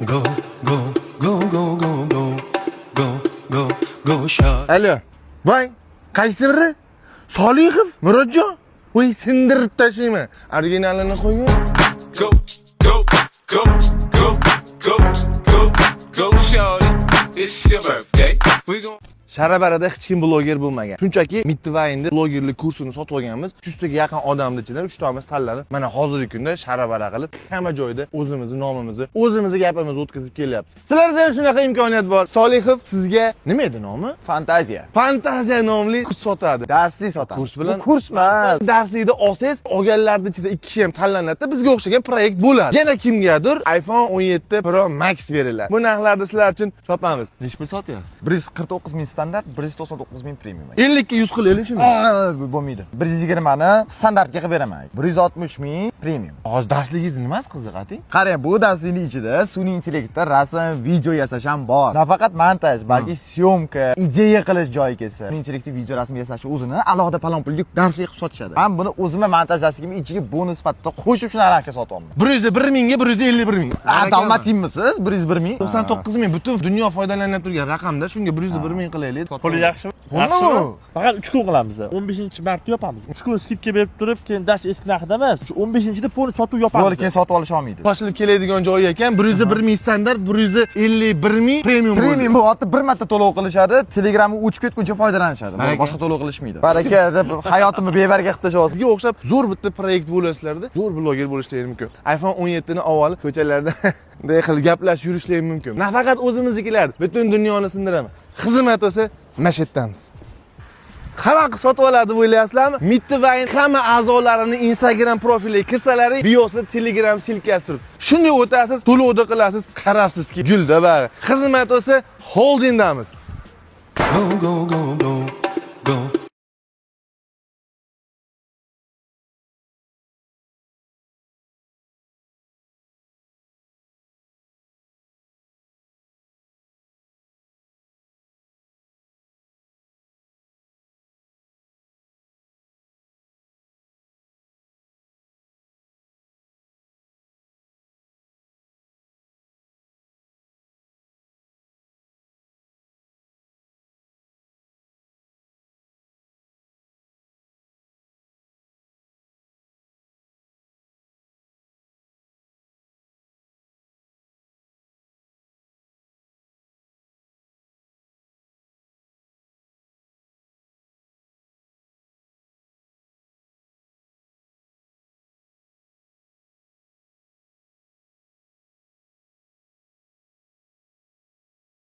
Go, go, go, go, go, go, go, go, go, shot. Alo. Voy, qaysi biri? Solihov, Murodjon. Voy, sindirib tashlayman. Originalini qo'ying. Go, go, go, go, go, go, go, shot. It's your birthday. We gon' Sharabarada hech kim bloger bo'lmagan. Shunchaki Midway'da blogerlik kursini sotib olganmiz. 300 taga yaqin odamning ichidan 3 tamiz tanlanib, mana hozirgi kunda sharabara qilib, hamma joyda o'zimizni nomimizni, o'zimizni gapimizni o'tkazib kelyapmiz. Sizlarda ham shunaqa imkoniyat bor. Solihov sizga nima edi nomi? Fantaziya. Fantaziya nomli kurs sotadi. Darsli sotadi. Kurs bilan kurs emas. darslikda olsangiz, olganlarning ichida 2 kishi ham tanlanadi. Bizga o'xshagan proyekt bo'ladi. Yana kimgadir iPhone 17 Pro Max beriladi. Bu narxlarda sizlar uchun topamiz. Nechta pul sotyapsiz? 149 ming standart, 199 ming premium. 50 ga 100 qil elishmi? Bo'lmaydi. 120 ni standartga qilib beraman. 160 ming premium. Hozir darsligingiz nimasi qiziq, ating? Qarang, bu darslikning ichida sun'iy intellektda rasm, video yasash ham bor. Nafaqat montaj, balki syomka, ideya qilish joyi kelsa. Sun'iy intellektda video rasm yasash o'zini alohida palon pulga darslik qilib sotishadi. Men buni o'zimga montajlasligim ichiga bonus sifatida qo'shib shu narxga sotyapman. 101 mingga 151 ming. Dalmatinmisiz? 101 ming. 99 ming butun dunyo foydalanib turgan raqamda, shunga 101 ming qilaylik. Puli yaxshimi? Yaxshimi? Faqat 3 kun qilamiz. 15-marta yopamiz. 3 kun skidka berib turib, keyin dash eski narxida emas. Shu 15-da pulni sotib yopamiz. Bo'ldi, keyin sotib olish olmaydi. Qo'shilib keladigan joyi ekan, 101 ming standart, 151 ming premium. Premium bu otda bir marta to'lov qilishadi, Telegramni o'chib ketguncha foydalanishadi. Boshqa to'lov qilishmaydi. Baraka deb hayotimni bevarga qilishyapsiz. Sizga o'xshab zo'r bitta proyekt bo'lasizlarda, zo'r bloger bo'lishlaringiz mumkin. iPhone 17 ni olib ko'chalarda bunday qilib gaplashib yurishlaringiz mumkin. Nafaqat o'zimiznikilar, butun dunyoni sindiraman. Xizmat bo'lsa, mashatdamiz. Xalq sotib oladi o'ylayapsizlarmi? Midway hamma a'zolarini Instagram profiliga kirsalaring, biosida Telegram silkasi turibdi. Shunday o'tasiz, to'lovni qilasiz, qarabsizki, gulda bari. Xizmat bo'lsa, holdingdamiz. go, go, go, go, go.